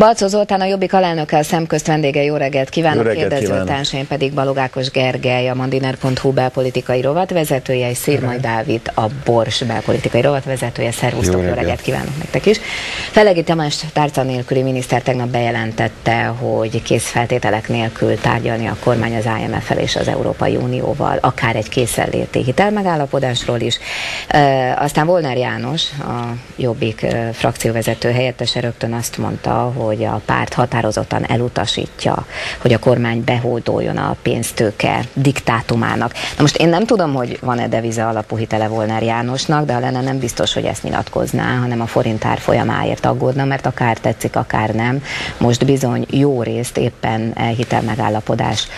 Balczó Zoltán, a Jobbik alelnökkel szemközt vendége, jó reggelt kívánok, kérdezőtársaim pedig Balogh Ákos Gergely, a mandiner.hu belpolitikai rovatvezetője, és Szirmai Dávid, a Bors belpolitikai rovatvezetője. Szervusztok, jó reggelt kívánok nektek is. Felegi Tamás tárca nélküli miniszter tegnap bejelentette, hogy készfeltételek nélkül tárgyalni a kormány az IMF-fel és az Európai Unióval, akár egy készenléti hitelmegállapodásról is. Aztán Molnár János, a Jobbik frakcióvezető helyettese rögtön azt mondta, hogy a párt határozottan elutasítja, hogy a kormány behódoljon a pénztőke diktátumának. Na most én nem tudom, hogy van-e deviza alapú hitele Molnár Jánosnak, de ha lenne, nem biztos, hogy ezt nyilatkozná, hanem a forint árfolyamáért aggódna, mert akár tetszik, akár nem. Most bizony jó részt éppen hitelmegállapodás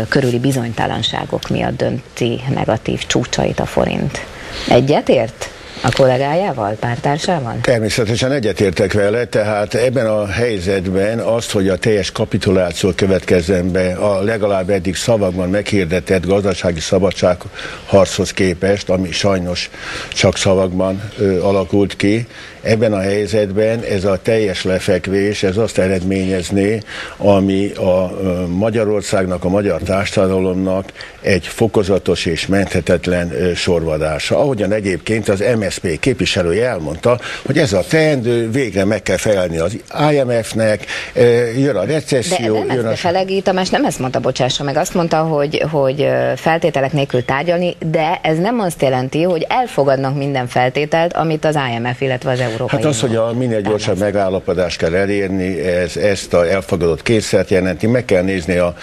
körüli bizonytalanságok miatt dönti negatív csúcsait a forint. Egyetért a kollégájával, pártársával? Természetesen egyetértek vele, tehát ebben a helyzetben azt, hogy a teljes kapituláció következzen be a legalább eddig szavakban meghirdetett gazdasági szabadságharchoz képest, ami sajnos csak szavakban alakult ki, ebben a helyzetben ez a teljes lefekvés, ez azt eredményezné, ami a Magyarországnak, a magyar társadalomnak egy fokozatos és menthetetlen sorvadása. Ahogyan egyébként az MSZP képviselője elmondta, hogy ez a teendő, végre meg kell felelni az IMF-nek, jön a recesszió. De Felegi Tamás nem ezt mondta, bocsássa meg, azt mondta, hogy feltételek nélkül tárgyalni, de ez nem azt jelenti, hogy elfogadnak minden feltételt, amit az IMF, illetve az Európai Hát az, hogy a minél gyorsabb megállapodást kell elérni, ezt a elfogadott készszert jelenti. Meg kell nézni a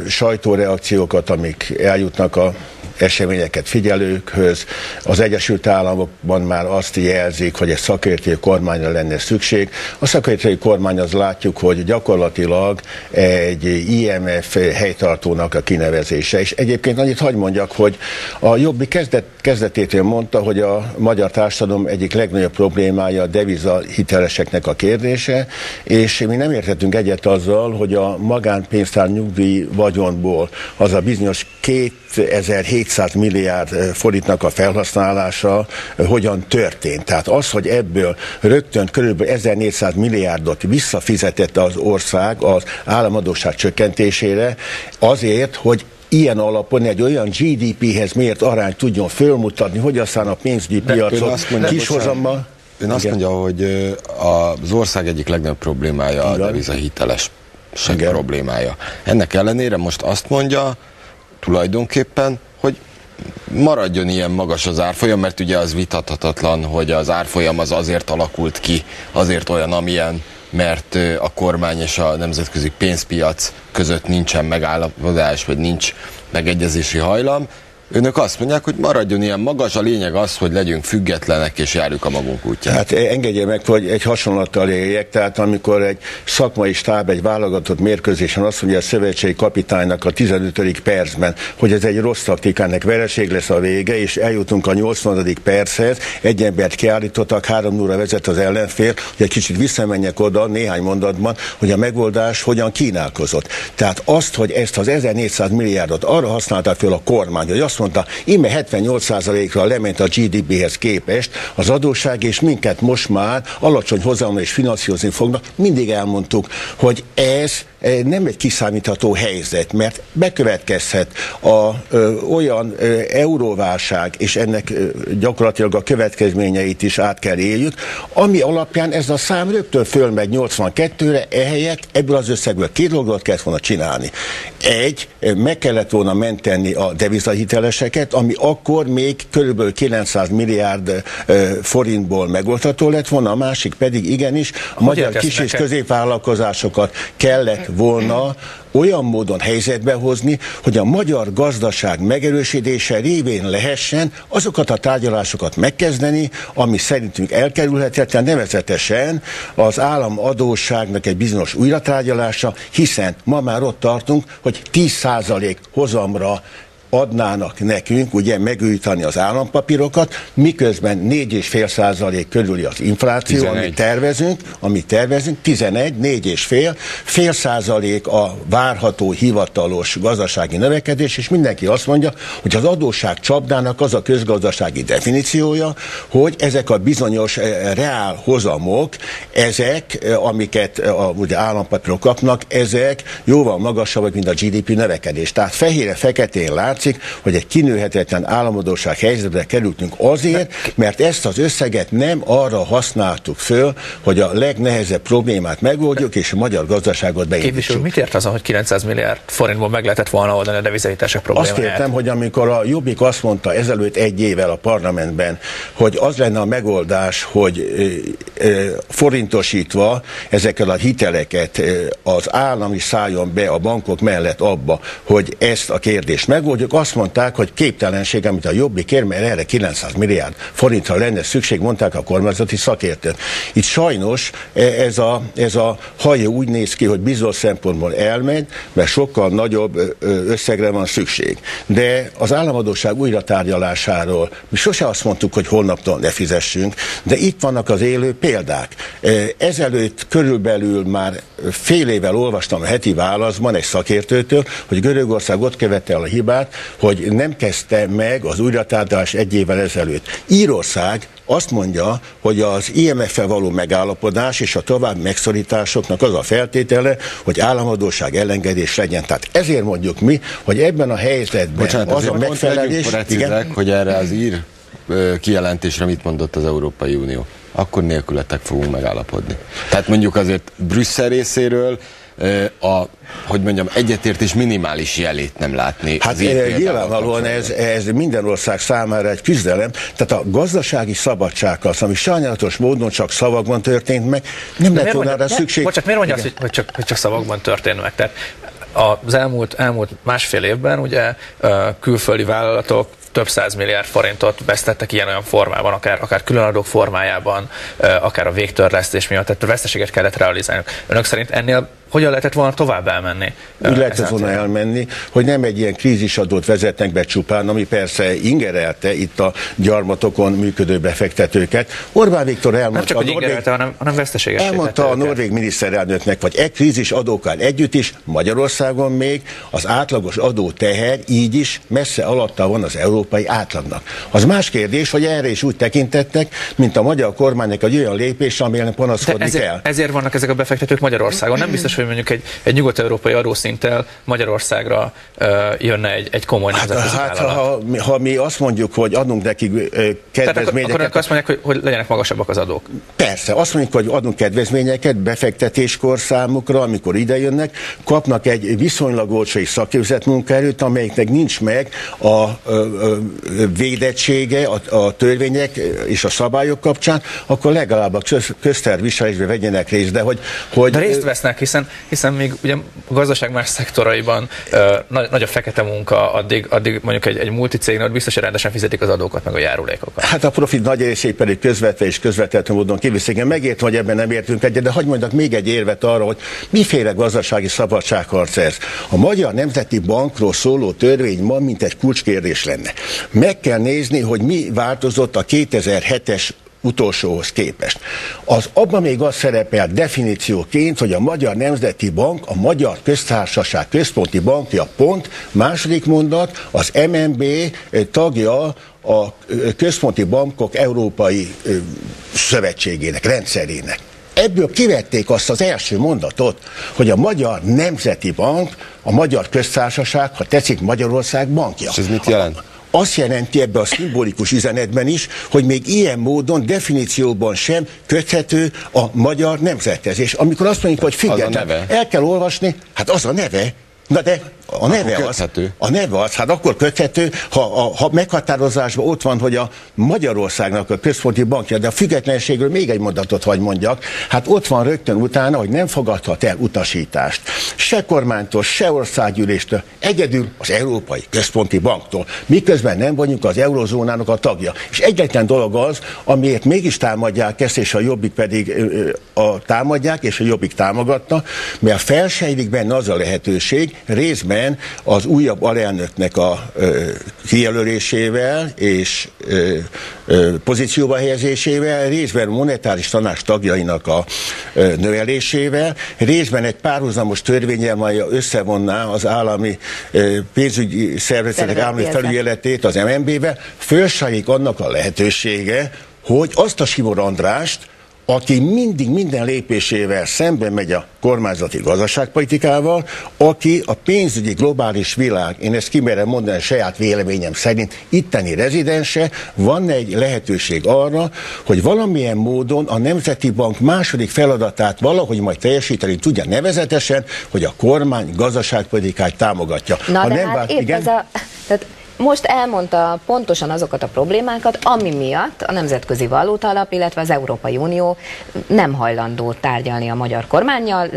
sajtóreakciókat, amik eljutnak a eseményeket figyelőkhöz. Az Egyesült Államokban már azt jelzik, hogy egy szakértői kormányra lenne szükség. A szakértői kormány, az látjuk, hogy gyakorlatilag egy IMF helytartónak a kinevezése. És egyébként annyit hadd mondjak, hogy a Jobbik kezdetétől mondta, hogy a magyar társadalom egyik legnagyobb problémája a deviza hiteleseknek a kérdése, és mi nem értettünk egyet azzal, hogy a magánpénztár nyugdíj vagyonból az a bizonyos 2700 milliárd forintnak a felhasználása hogyan történt. Tehát az, hogy ebből rögtön körülbelül 1400 milliárdot visszafizetett az ország az államadósság csökkentésére, azért, hogy ilyen alapon egy olyan GDP-hez mért arányt tudjon fölmutatni, hogy aztán a pénzügyi piacot kishozammal... Ön azt mondja, hogy az ország egyik legnagyobb problémája a devizahiteles problémája. Ennek ellenére most azt mondja tulajdonképpen, hogy maradjon ilyen magas az árfolyam, mert ugye az vitathatatlan, hogy az árfolyam az azért alakult ki, azért olyan, amilyen, mert a kormány és a nemzetközi pénzpiac között nincsen megállapodás, vagy nincs megegyezési hajlam. Önök azt mondják, hogy maradjon ilyen magas, a lényeg az, hogy legyünk függetlenek és járjuk a magunk útját. Hát engedje meg, hogy egy hasonlattal éljek, tehát amikor egy szakmai stáb egy válogatott mérkőzésen azt mondja a szövetségi kapitánynak a 15. percben, hogy ez egy rossz taktikának, vereség lesz a vége, és eljutunk a 80. perchez, egy embert kiállítottak, 3-0-ra vezet az ellenfél, hogy egy kicsit visszamenjek oda néhány mondatban, hogy a megoldás hogyan kínálkozott. Tehát azt, hogy ezt az 1400 milliárdot arra használta föl a kormány, hogy azt mondta, íme 78%-ra lement a GDP-hez képest az adósság, és minket most már alacsony hozamra is finanszírozni fognak. Mindig elmondtuk, hogy ez nem egy kiszámítható helyzet, mert bekövetkezhet olyan euróválság, és ennek gyakorlatilag a következményeit is át kell éljük, ami alapján ez a szám rögtön fölmegy 82-re, ehelyett ebből az összegből 2 dolgot kellett volna csinálni. Meg kellett volna menteni a devizahiteleseket, ami akkor még körülbelül 900 milliárd forintból megoldható lett volna, a másik pedig igenis a magyar kis- és középvállalkozásokat kellett volna olyan módon helyzetbe hozni, hogy a magyar gazdaság megerősítése révén lehessen azokat a tárgyalásokat megkezdeni, ami szerintünk elkerülhetetlen, nevezetesen az államadósságnak egy bizonyos újratárgyalása, hiszen ma már ott tartunk, hogy 10% hozamra adnának nekünk, ugye megújítani az állampapírokat, miközben 4,5% körüli az infláció, 11. amit tervezünk, 11, 4,5, fél százalék a várható hivatalos gazdasági növekedés, és mindenki azt mondja, hogy az adósság csapdának az a közgazdasági definíciója, hogy ezek a bizonyos reál hozamok, ezek, amiket ugye állampapírok kapnak, ezek jóval magasabbak, mint a GDP növekedés. Tehát fehére-feketén látszik, hogy egy kinőhetetlen államadósság helyzetbe kerültünk azért, mert ezt az összeget nem arra használtuk föl, hogy a legnehezebb problémát megoldjuk, és a magyar gazdaságot beindítsuk. Képviselő, mit ért azon, hogy 900 milliárd forintból meg lehetett volna oldani a devizahitelesek problémáját? Azt értem, hogy amikor a Jobbik azt mondta ezelőtt egy évvel a parlamentben, hogy az lenne a megoldás, hogy forintosítva ezekkel a hiteleket az állam is szálljon be a bankok mellett abba, hogy ezt a kérdést megoldjuk, azt mondták, hogy képtelenség, amit a Jobbik kér, mert erre 900 milliárd forintra lenne szükség, mondták a kormányzati szakértők. Itt sajnos ez a hajó úgy néz ki, hogy bizonyos szempontból elmegy, mert sokkal nagyobb összegre van szükség. De az államadósság újratárgyalásáról mi sose azt mondtuk, hogy holnaptól ne fizessünk, de itt vannak az élő példák. Ezelőtt körülbelül már fél évvel olvastam a heti válaszban egy szakértőtől, hogy Görögország ott követte el a hibát, hogy nem kezdte meg az újratárgyalás egy évvel ezelőtt. Írország azt mondja, hogy az IMF-fel való megállapodás és a további megszorításoknak az a feltétele, hogy államadósság elengedés legyen. Tehát ezért mondjuk mi, hogy ebben a helyzetben bocsánat, az a megfelelés... Precízek, hogy erre az ír kijelentésre mit mondott az Európai Unió. Akkor nélkületek fogunk megállapodni. Tehát mondjuk azért Brüsszel részéről hogy mondjam, egyetértés minimális jelét nem látni. Hát nyilvánvalóan ez minden ország számára egy küzdelem. Tehát a gazdasági szabadság az, ami sajnálatos módon csak szavakban történt meg, nem lett volna rá szükség. Bocsánat, miért mondja azt, hogy csak szavakban történt meg? Tehát az elmúlt másfél évben ugye külföldi vállalatok több 100 milliárd forintot vesztettek ilyen-olyan formában, akár különadók formájában, akár a végtörlesztés miatt, tehát a veszteséget kellett realizálni. Önök szerint ennél hogyan lehetett volna tovább elmenni? Úgy lehetett volna elmenni, hogy nem egy ilyen krízisadót vezetnek be csupán, ami persze ingerelte itt a gyarmatokon működő befektetőket. Orbán Viktor elmondta, nem csak, hogy ingerelte, hanem veszteséget elmondta a norvég miniszterelnöknek, vagy krízis adókkal együtt is, Magyarországon még az átlagos adóteher így is messze alatta van az európai átlagnak. Az más kérdés, hogy erre is úgy tekintettek, mint a magyar kormánynak egy olyan lépés, amilyen panaszkodni kell. Ezért vannak ezek a befektetők Magyarországon. Nem biztos, hogy mondjuk egy nyugat-európai adószinttel Magyarországra jönne egy komoly nemzetközi vállalat. Ha mi azt mondjuk, hogy adunk nekik kedvezményeket... Akkor azt mondják, hogy legyenek magasabbak az adók. Persze, azt mondjuk, hogy adunk kedvezményeket befektetéskor számukra, amikor idejönnek, kapnak egy viszonylag olcsó szakképzett munkaerőt, amelyiknek nincs meg a védettsége a törvények és a szabályok kapcsán, akkor legalább a közterviselésbe vegyenek részt. De részt vesznek, hiszen még ugye a gazdaság más szektoraiban nagy a fekete munka, addig mondjuk egy multicégnél biztos, hogy rendesen fizetik az adókat, meg a járulékokat. Hát a profit nagy részét pedig közvetve és közvetlenül módon kiviszik. Én megértem, hogy ebben nem értünk egyet, de hadd mondjak még egy érvet arra, hogy miféle gazdasági szabadságharc ez. A Magyar Nemzeti Bankról szóló törvény ma mint egy kulcskérdés lenne. Meg kell nézni, hogy mi változott a 2007-es utolsóhoz képest. Abban még az szerepel definícióként, hogy a Magyar Nemzeti Bank, a Magyar Köztársaság Központi Bankja pont, második mondat, az MNB tagja a Központi Bankok Európai Szövetségének, rendszerének. Ebből kivették azt az első mondatot, hogy a Magyar Nemzeti Bank, a Magyar Köztársaság, ha tetszik, Magyarország bankja. És ez mit jelent? Azt jelenti ebbe a szimbolikus üzenetben is, hogy még ilyen módon, definícióban sem köthető a magyar nemzethez. És amikor azt mondjuk, hogy független, el kell olvasni, hát az a neve. Na de a neve az, hát akkor köthető, ha meghatározásban ott van, hogy a Magyarországnak a központi bankja, de a függetlenségről még egy mondatot hagy mondjak, hát ott van rögtön utána, hogy nem fogadhat el utasítást. Se kormánytól, se országgyűléstől, egyedül az Európai Központi Banktól. Miközben nem vagyunk az eurozónának a tagja. És egyetlen dolog az, amiért mégis támadják ezt, és a Jobbik pedig támadják, és a Jobbik támogatta, mert felsejlik benne az a lehetőség, részben, részben az újabb alelnöknek a kijelölésével és pozícióba helyezésével, részben monetáris tanács tagjainak a növelésével, részben egy párhuzamos törvénnyel, mely összevonná az állami pénzügyi szervezetek állami felügyeletét az MNB-be, fölsajlik annak a lehetősége, hogy azt a Simor Andrást, aki mindig minden lépésével szemben megy a kormányzati gazdaságpolitikával, aki a pénzügyi globális világ, én ezt kimerem mondani saját véleményem szerint, itteni rezidense, van egy lehetőség arra, hogy valamilyen módon a Nemzeti Bank második feladatát valahogy majd teljesíteni tudja, nevezetesen, hogy a kormány gazdaságpolitikát támogatja. Na, ha de nem hát épp ez a... Tehát most elmondta pontosan azokat a problémákat, ami miatt a Nemzetközi Valutaalap, illetve az Európai Unió nem hajlandó tárgyalni a magyar kormánnyal,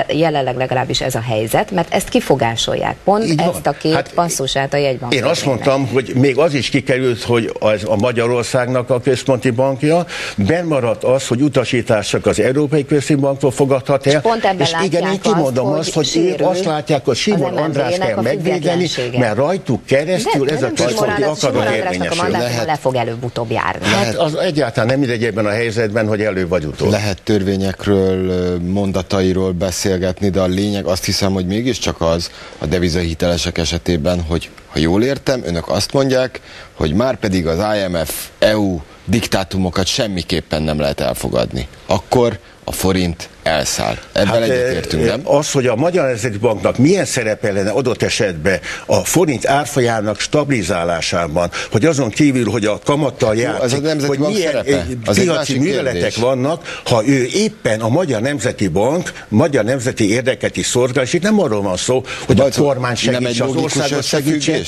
jelenleg legalábbis ez a helyzet, mert ezt kifogásolják. Pont így ezt a két passzusát a jegybank. Én azt mondtam, hogy még az is kikerült, hogy az a Magyarországnak a központi bankja, bennmaradt az, hogy utasítást csak az Európai Központi Banktól fogadhat el, és igen, én kimondom azt, hogy ők azt látják, hogy Simon Andrást kell megvédeni, mert rajtuk keresztül ez a központi akarat érvényesül. Le fog előbb-utóbb járni. Hát az egyáltalán nem mindegy ebben a helyzetben, hogy előbb vagy utóbb. Lehet törvényekről, mondatairól beszélgetni, de a lényeg azt hiszem, hogy mégiscsak az a devizahitelesek esetében, hogy ha jól értem, önök azt mondják, hogy már pedig az IMF, EU diktátumokat semmiképpen nem lehet elfogadni. Akkor a forint elszáll. Ebben egyetértünk, nem? Az, hogy a Magyar Nemzeti Banknak milyen szerepe lenne adott esetben a forint árfolyának stabilizálásában, hogy azon kívül, hogy a kamattal játszik, hogy milyen piaci műveletek vannak, ha ő éppen a Magyar Nemzeti Bank magyar nemzeti érdeket is szolgál, és itt nem arról van szó, hogy a kormány segíts, az országot segítsen.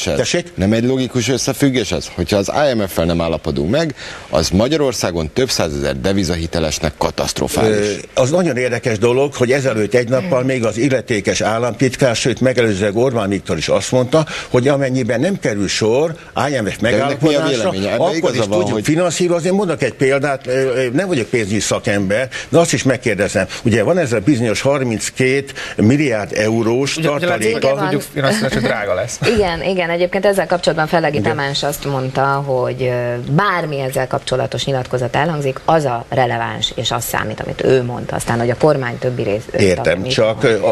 Nem egy logikus összefüggés ez? Hogyha az IMF-fel nem állapodunk meg, az Magyarországon több százezer devizahitelesnek katasztrofális. Az nagyon érdekes dolog, hogy ezelőtt egy nappal még az illetékes államtitkár, sőt megelőzőleg Orbán Viktor is azt mondta, hogy amennyiben nem kerül sor IMF megállapodásra, akkor is tudjuk finanszírozni. Mondok egy példát, nem vagyok pénzügyi szakember, de azt is megkérdezem. Ugye van ez a bizonyos 32 milliárd eurós tartaléka. Finanszírozása drága lesz. Igen, egyébként ezzel kapcsolatban Fellegi Tamás azt mondta, hogy bármi ezzel kapcsolatos nyilatkozat elhangzik, az a releváns, és az számít, amit ő mondta. Aztán, hogy a kormány többi rész... Értem,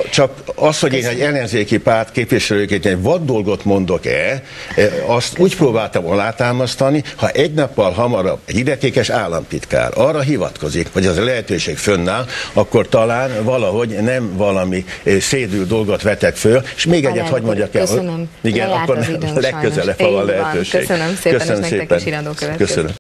csak az, hogy én egy ellenzéki párt képviselőként egy vad dolgot mondok-e, azt úgy próbáltam alátámasztani, ha egy nappal hamarabb egy illetékes államtitkár arra hivatkozik, hogy az a lehetőség fönnáll, akkor talán valahogy nem valami szédül dolgot vetek föl, és még egyet hagy mondjak el. Köszönöm. Igen, akkor legközelebb van a lehetőség. Köszönöm szépen, és nektek is irányadó következő.